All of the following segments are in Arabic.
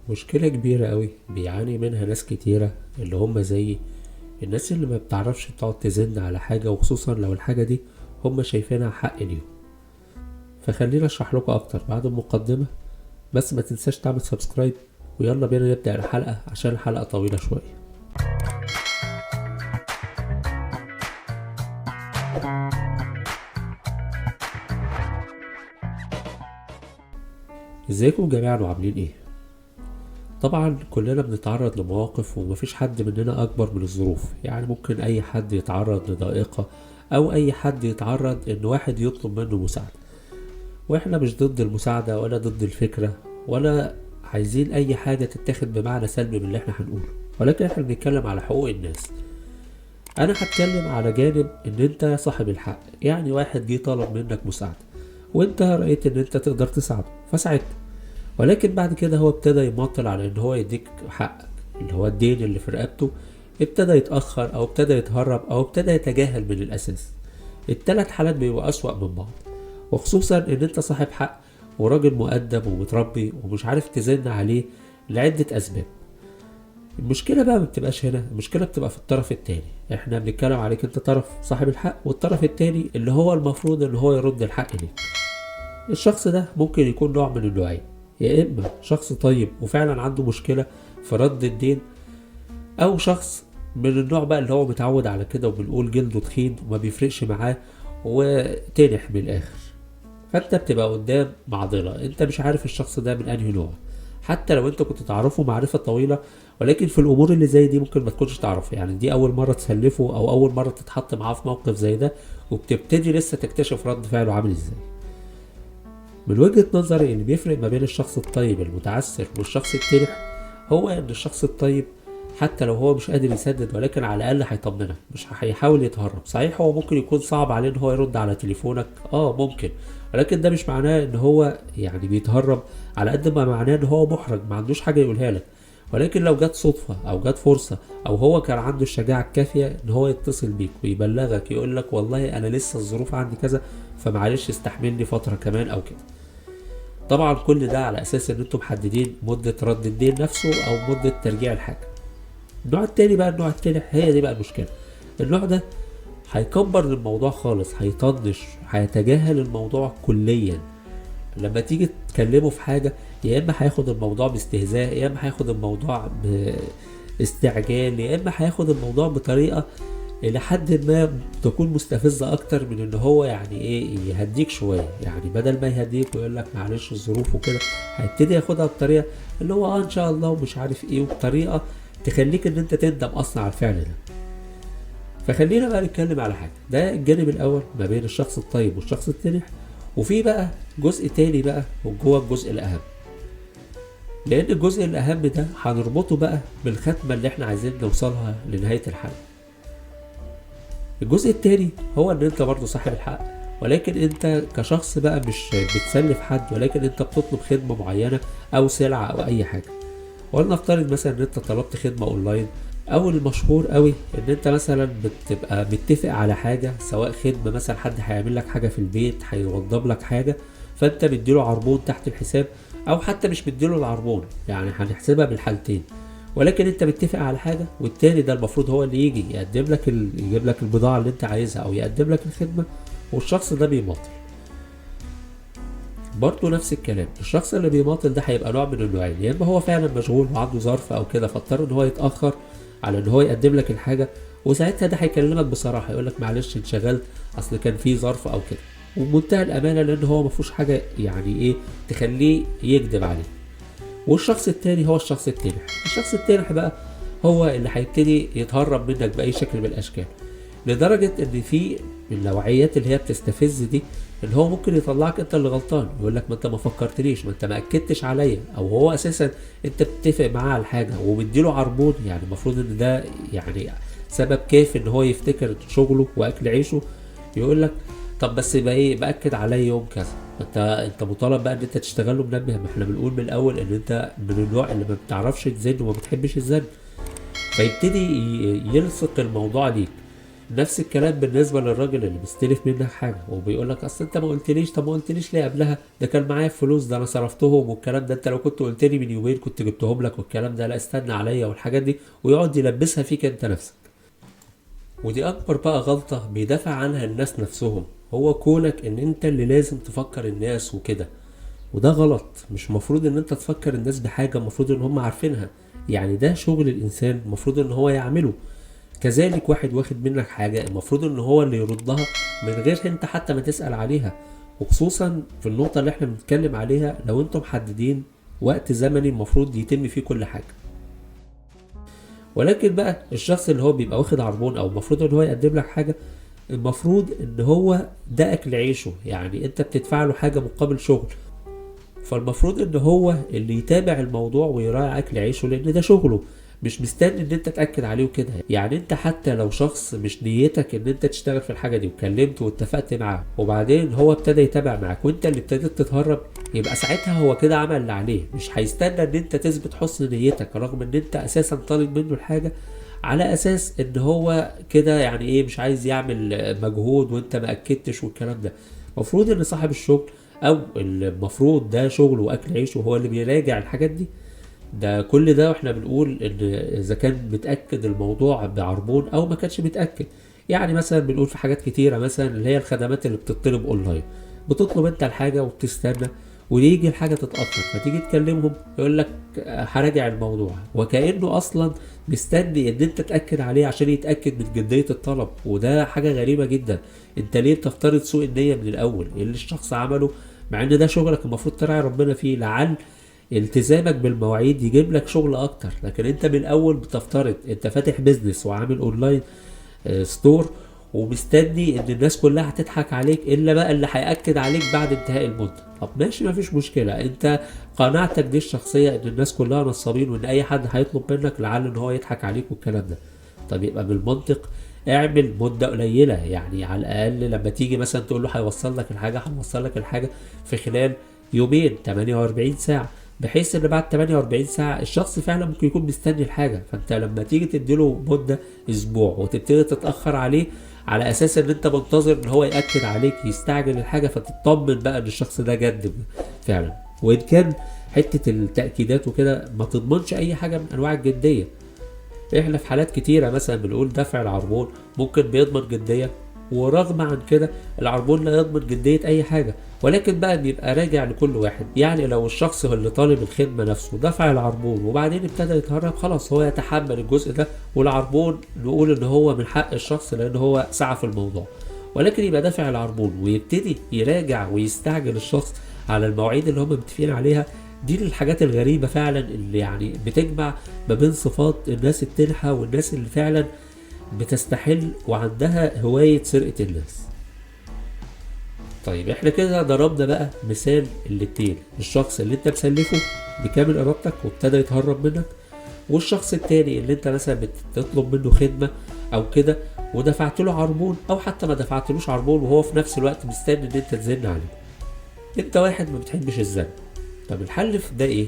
مشكلة كبيرة قوي بيعاني منها ناس كتيرة اللي هم زيي. الناس اللي ما بتعرفش تقعد تزن على حاجة، وخصوصا لو الحاجة دي هم شايفينها حق ليهم. فخلينا اشرح لكم اكتر بعد المقدمة. بس ما تنساش تعمل سبسكرايب، ويلا بينا نبدأ الحلقة عشان الحلقة طويلة شوية. ازيكم جميعا وعاملين ايه؟ طبعا كلنا بنتعرض لمواقف، ومفيش حد مننا اكبر من الظروف. يعني ممكن اي حد يتعرض لضائقة، او اي حد يتعرض ان واحد يطلب منه مساعدة. واحنا مش ضد المساعدة ولا ضد الفكرة، ولا عايزين اي حاجة تتاخد بمعنى سلبي من اللي احنا هنقوله، ولكن احنا بنتكلم على حقوق الناس. انا هتكلم على جانب ان انت صاحب الحق. يعني واحد جه طلب منك مساعدة، وانت رأيت ان انت تقدر تساعده فساعدته، ولكن بعد كده هو ابتدى يماطل على ان هو يديك حقك اللي هو الدين اللي في رقبته. ابتدى يتأخر، او ابتدى يتهرب، او ابتدى يتجاهل من الاساس. التلات حالات بيبقوا اسوأ من بعض، وخصوصا ان انت صاحب حق وراجل مؤدب ومتربي ومش عارف تزن عليه لعدة اسباب. المشكلة بقى ما بتبقاش هنا، المشكلة بتبقى في الطرف التاني. احنا بنتكلم عليك انت طرف صاحب الحق، والطرف التاني اللي هو المفروض ان هو يرد الحق ليك. الشخص ده ممكن يكون نوع من النوعين: يا اما شخص طيب وفعلا عنده مشكلة في رد الدين، او شخص من النوع بقى اللي هو متعود على كده وبنقول جلده تخين وما بيفرقش معاه وتنح من الاخر. فانت بتبقى قدام معضلة، انت مش عارف الشخص ده من انهي نوع. حتى لو انت كنت تعرفه معرفة طويلة، ولكن في الامور اللي زي دي ممكن ما تكونش تعرفه. يعني دي اول مرة تسلفه او اول مرة تتحط معاه في موقف زي ده، وبتبتدي لسه تكتشف رد فعله عامل ازاي. من وجهة نظري اللي بيفرق ما بين الشخص الطيب المتعسر والشخص التنح، هو ان الشخص الطيب حتى لو هو مش قادر يسدد، ولكن على الاقل هيطمنك، مش هيحاول يتهرب. صحيح هو ممكن يكون صعب عليه ان هو يرد على تليفونك، ممكن، ولكن ده مش معناه ان هو يعني بيتهرب، على قد ما معناه ان هو محرج ما عندوش حاجة يقولها لك. ولكن لو جت صدفة او جت فرصة، او هو كان عنده الشجاعة الكافية ان هو يتصل بيك ويبلغك يقول لك والله انا لسه الظروف عندي كذا، فمعلش استحملني فترة كمان او كده. طبعا كل ده على اساس ان انتم محددين مدة رد الدين نفسه او مدة ترجيع الحاجة. النوع التاني بقى، النوع التاني هي دي بقى المشكلة. النوع ده هيكبر الموضوع خالص، هيطنش، هيتجاهل الموضوع كليا. لما تيجي تكلمه في حاجة، يا اما هياخد الموضوع باستهزاء، يا اما هياخد الموضوع باستعجال، يا اما هياخد الموضوع بطريقة الى حد ما تكون مستفزة اكتر من ان هو يعني ايه يهديك شوية. يعني بدل ما يهديك ويقول لك معلش الظروف وكده، هيبتدي ياخدها بطريقة اللي هو ان شاء الله ومش عارف ايه، وبطريقة تخليك ان انت تندم اصلا على الفعل ده. فخلينا بقى نتكلم على حاجة. ده الجانب الاول ما بين الشخص الطيب والشخص التنح. وفي بقى جزء تاني بقى جوه الجزء الاهم، لان الجزء الاهم ده هنربطه بقى بالختمة اللي احنا عايزين نوصلها لنهاية الحلقة. الجزء التاني هو ان انت برضو صاحب الحق، ولكن انت كشخص بقى مش بتسلف حد، ولكن انت بتطلب خدمة معينة او سلعة او اي حاجة. ولنفترض مثلا ان انت طلبت خدمة اونلاين، او المشهور قوي ان انت مثلا بتبقى متفق على حاجة، سواء خدمة مثلا حد هيعمل لك حاجة في البيت، هيوضب لك حاجة، فانت مديله عربون تحت الحساب، او حتى مش مديله العربون. يعني هنحسبها بالحالتين، ولكن انت متفق على حاجة، والتاني ده المفروض هو اللي يجي يقدم لك يجيب لك البضاعة اللي انت عايزها او يقدم لك الخدمة، والشخص ده بيماطل. برضه نفس الكلام، الشخص اللي بيماطل ده هيبقى نوع من النوعين: يا اما هو فعلا مشغول وعنده ظرف او كده، فاضطر ان هو يتاخر على ان هو يقدم لك الحاجه، وساعتها ده هيكلمك بصراحه يقول لك معلش انشغلت، اصل كان في ظرف او كده، وبمنتهى الامانه، لان هو ما فيهوش حاجه يعني ايه تخليه يكذب عليه. والشخص التاني هو الشخص التنح. الشخص التنح بقى هو اللي هيبتدي يتهرب منك باي شكل من الاشكال، لدرجة ان في من النوعيات اللي هي بتستفز دي، ان هو ممكن يطلعك انت اللي غلطان، يقول لك ما انت ما فكرتنيش، ما انت ما اكدتش عليا، او هو اساسا انت بتتفق معاه على حاجة ومديله عربون. يعني المفروض ان ده يعني سبب كافي ان هو يفتكر شغله واكل عيشه، يقول لك طب بس يبقى ايه، باكد عليا يوم كذا. انت مطالب بقى ان انت تشتغل له منبه. ما احنا بنقول من الاول ان انت من النوع اللي ما بتعرفش تزن وما بتحبش الزن، فيبتدي يلصق الموضوع ليك. نفس الكلام بالنسبه للراجل اللي مستلف منك حاجه وبيقول لك اصل انت ما قلتليش. طب ما قلتليش ليه قبلها؟ ده كان معايا فلوس، ده انا صرفتهم والكلام ده، انت لو كنت قلت لي من يومين كنت جبتهم لك والكلام ده، لا استنى عليا والحاجات دي، ويقعد يلبسها فيك انت نفسك. ودي اكبر بقى غلطه بيدافع عنها الناس نفسهم، هو كونك ان انت اللي لازم تفكر الناس وكده. وده غلط، مش مفروض ان انت تفكر الناس بحاجه المفروض ان هم عارفينها. يعني ده شغل الانسان المفروض ان هو يعمله. كذلك واحد واخد منك حاجة المفروض ان هو اللي يردها من غير انت حتى ما تسأل عليها. وخصوصا في النقطة اللي احنا بنتكلم عليها، لو انتم محددين وقت زمني المفروض يتم فيه كل حاجة. ولكن بقى الشخص اللي هو بيبقى واخد عربون او المفروض ان هو يقدم لك حاجة، المفروض ان هو ده اكل عيشه، يعني انت بتدفع له حاجة مقابل شغل، فالمفروض ان هو اللي يتابع الموضوع ويراعي اكل عيشه لان ده شغله، مش مستني ان انت تاكد عليه وكده. يعني انت حتى لو شخص مش نيتك ان انت تشتغل في الحاجه دي وكلمته واتفقت معاه وبعدين هو ابتدى يتابع معاك وانت اللي ابتديت تتهرب، يبقى ساعتها هو كده عمل اللي عليه، مش هيستنى ان انت تثبت حسن نيتك رغم ان انت اساسا طالب منه الحاجه على اساس ان هو كده يعني ايه مش عايز يعمل مجهود وانت ما اكدتش والكلام ده. المفروض ان صاحب الشغل او المفروض ده شغله واكل عيشه هو اللي بيراجع الحاجات دي. ده كل ده واحنا بنقول ان اذا كان متاكد الموضوع بعربون او ما كانش متاكد. يعني مثلا بنقول في حاجات كتيره مثلا اللي هي الخدمات اللي بتطلب اونلاين، بتطلب انت الحاجه وبتستنى ويجي الحاجه تتاخر، فتيجي تكلمهم يقول لك هراجع الموضوع، وكانه اصلا مستني ان انت تاكد عليه عشان يتاكد من جديه الطلب. وده حاجه غريبه جدا. انت ليه بتفترض سوء النيه من الاول؟ ايه اللي الشخص عمله مع ان ده شغلك المفروض تراعي ربنا فيه؟ لعل التزامك بالمواعيد يجيب لك شغل اكتر، لكن انت من الاول بتفترض انت فاتح بيزنس وعامل اونلاين ستور ومستني ان الناس كلها هتضحك عليك الا بقى اللي هيأكد عليك بعد انتهاء المدة. طب ماشي مفيش مشكلة، انت قناعتك دي الشخصية ان الناس كلها نصابين وان اي حد هيطلب منك لعل ان هو يضحك عليك والكلام ده. طب يبقى بالمنطق اعمل مدة قليلة، يعني على الاقل لما تيجي مثلا تقول له هيوصل لك الحاجة، هنوصل لك الحاجة في خلال يومين 48 ساعة، بحيث ان بعد 48 ساعة الشخص فعلا ممكن يكون مستني الحاجة. فانت لما تيجي تديله مدة اسبوع وتبتدي تتأخر عليه على اساس ان انت منتظر ان هو يأكد عليك يستعجل الحاجة، فتطمن بقى ان الشخص ده جد فعلا. وان كان حتة التأكيدات وكده ما تضمنش اي حاجة من انواع الجدية. احنا في حالات كتيرة مثلا بنقول دفع العربون ممكن بيضمن جدية، ورغم عن كده العربون لا يضمن جدية اي حاجة. ولكن بقى بيبقى راجع لكل واحد، يعني لو الشخص اللي طالب الخدمة نفسه دفع العربون وبعدين ابتدى يتهرب، خلاص هو يتحمل الجزء ده، والعربون نقول ان هو من حق الشخص لان هو سعى في الموضوع. ولكن يبقى دافع العربون ويبتدي يراجع ويستعجل الشخص على المواعيد اللي هم متفقين عليها، دي الحاجات الغريبة فعلا اللي يعني بتجمع ما بين صفات الناس التنحة والناس اللي فعلا بتستحل وعندها هواية سرقة الناس. طيب احنا كده ضربنا بقى مثال الاتنين، الشخص اللي انت مسلفه بكامل ارادتك وابتدى يتهرب منك، والشخص التاني اللي انت مثلا بتطلب منه خدمة او كده ودفعت له عربون او حتى ما دفعتلوش عربون وهو في نفس الوقت مستني ان انت تزن عليه. انت واحد ما بتحبش الزن. طب الحل في ده ايه؟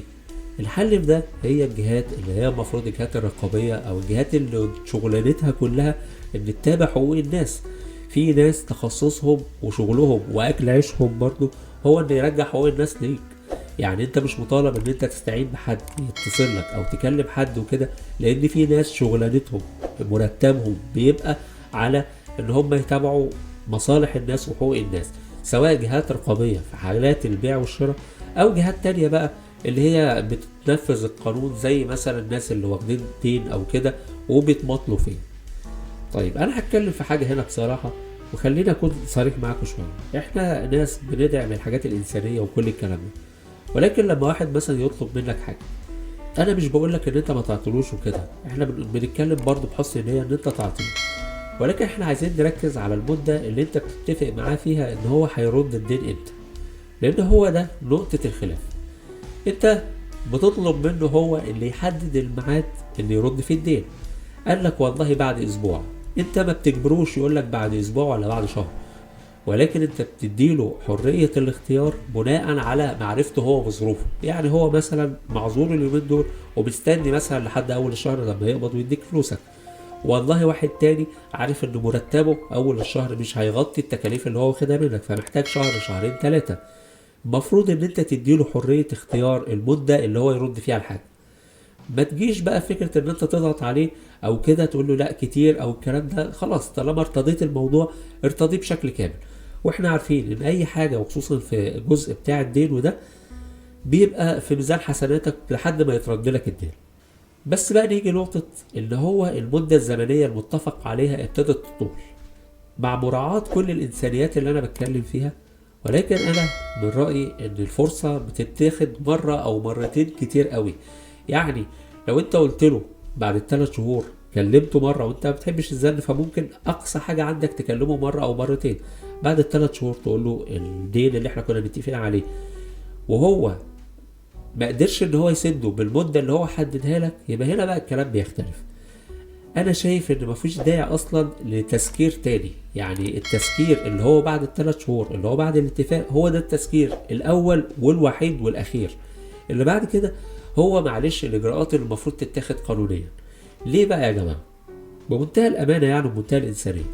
الحل في ده هي الجهات اللي هي المفروض الجهات الرقابية او الجهات اللي شغلانتها كلها ان تتابع حقوق الناس. في ناس تخصصهم وشغلهم واكل عيشهم برضو هو ان يرجع حقوق الناس ليك. يعني انت مش مطالب ان انت تستعين بحد يتصل لك او تكلم حد وكده، لان في ناس شغلانتهم مرتبهم بيبقى على ان هم يتابعوا مصالح الناس وحقوق الناس، سواء جهات رقابية في حالات البيع والشراء او جهات تانية بقى اللي هي بتنفذ القانون زي مثلا الناس اللي واخدين دين او كده وبيتمطلوا فيه. طيب انا هتكلم في حاجة هنا بصراحة وخلينا اكون صريح معاكم شوية. احنا ناس بندعم الحاجات الانسانية وكل الكلام ده، ولكن لما واحد مثلا يطلب منك حاجة، انا مش بقولك ان انت ما تعطلوش وكده، احنا بنتكلم برضو بحسن نية ان انت تعطله، ولكن احنا عايزين نركز على المدة اللي انت بتتفق معاه فيها ان هو هيرد الدين امتى، لان هو ده نقطة الخلاف. انت بتطلب منه هو اللي يحدد الميعاد اللي يرد فيه الدين. قال لك والله بعد اسبوع، انت ما بتجبروش يقولك بعد اسبوع ولا بعد شهر، ولكن انت بتديله حرية الاختيار بناء على معرفته هو بظروفه. يعني هو مثلا معذور اليومين دول وبيستني مثلا لحد اول الشهر لما يقبض ويديك فلوسك، والله واحد تاني عارف ان مرتبه اول الشهر مش هيغطي التكاليف اللي هو واخدها منك، فمحتاج شهر شهرين 3. المفروض ان انت تديله حرية اختيار المدة اللي هو يرد فيها الحاجة. ما تجيش بقى فكرة ان انت تضغط عليه او كده تقول له لا كتير او الكلام ده. خلاص طالما ارتضيت الموضوع ارتضيه بشكل كامل. واحنا عارفين ان اي حاجة وخصوصا في الجزء بتاع الدين وده بيبقى في ميزان حسناتك لحد ما يترد لك الدين. بس بقى نيجي نقطة ان هو المدة الزمنية المتفق عليها ابتدت تطول مع مراعاة كل الانسانيات اللي انا بتكلم فيها. ولكن انا من رأيي ان الفرصة بتتاخد مرة او مرتين كتير قوي. يعني لو انت قلت له بعد ال3 شهور كلمته مرة وانت ما بتحبش الزن، فممكن اقصى حاجة عندك تكلمه مرة او مرتين. بعد ال3 شهور تقول له الدين اللي احنا كنا متفقين عليه وهو ما قدرش ان هو يسده بالمدة اللي هو حددها لك، يبقى هنا بقى الكلام بيختلف. انا شايف ان مفيش داعي اصلا لتسكير تاني. يعني التسكير اللي هو بعد ال3 شهور اللي هو بعد الاتفاق هو ده التسكير الاول والوحيد والاخير. اللي بعد كده هو معلش الاجراءات اللي المفروض تتاخد قانونيا. ليه بقى يا جماعة؟ بمنتهى الامانة يعني بمنتهى الانسانية.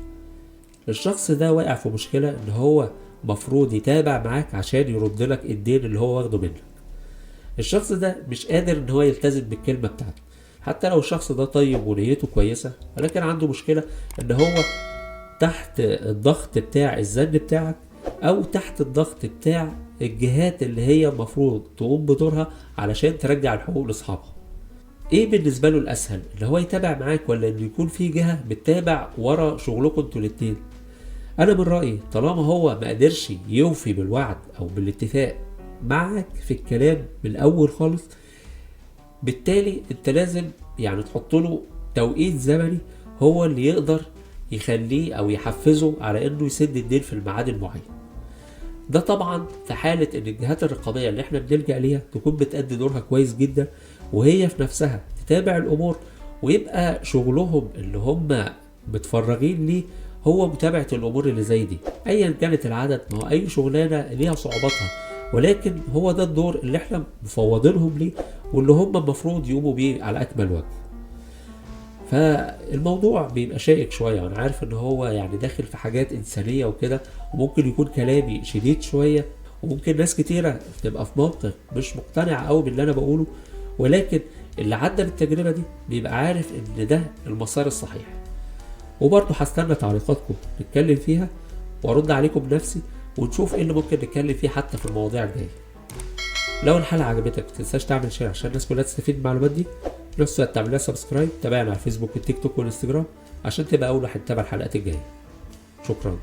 الشخص ده واقع في مشكلة ان هو مفروض يتابع معاك عشان يرد لك الدين اللي هو واخده منك. الشخص ده مش قادر ان هو يلتزم بالكلمة بتاعته، حتى لو الشخص ده طيب ونيته كويسة، ولكن عنده مشكلة ان هو تحت الضغط بتاع الزن بتاعك او تحت الضغط بتاع الجهات اللي هي المفروض تقوم بدورها علشان ترجع الحقوق لاصحابها. ايه بالنسبة له الاسهل، ان هو يتابع معاك ولا ان يكون في جهة بتتابع ورا شغلكم انتوا الاتنين؟ انا من رأيي طالما هو ما قدرش يوفي بالوعد او بالاتفاق معك في الكلام من الاول خالص، بالتالي انت لازم يعني تحط له توقيت زمني هو اللي يقدر يخليه او يحفزه على انه يسد الدين في الميعاد المعين. ده طبعا في حالة ان الجهات الرقابية اللي احنا بنلجأ ليها تكون بتأدي دورها كويس جدا، وهي في نفسها تتابع الامور، ويبقى شغلهم اللي هم متفرغين ليه هو متابعة الامور اللي زي دي ايا كانت العدد. ما هو اي شغلانة ليها صعوباتها، ولكن هو ده الدور اللي احنا مفوضينهم ليه واللي هم المفروض يقوموا بيه على اكمل وجه. فالموضوع بيبقى شائك شوية، وانا عارف ان هو يعني داخل في حاجات انسانية وكده، وممكن يكون كلامي شديد شوية، وممكن ناس كتيرة تبقى في موقف مش مقتنع قوي باللي انا بقوله، ولكن اللي عدى بالتجربة دي بيبقى عارف ان ده المسار الصحيح. وبرضه هستنى تعليقاتكم نتكلم فيها وارد عليكم بنفسي، ونشوف ايه اللي ممكن نتكلم فيه حتى في المواضيع الجاية. لو الحلقة عجبتك متنساش تعمل شير عشان الناس كلها تستفيد من المعلومات دي. في نفس الوقت تعمل لها سبسكرايب، تابعنا على الفيسبوك والتيك توك والانستجرام عشان تبقى اول واحد تتابع الحلقات الجاية. شكرا.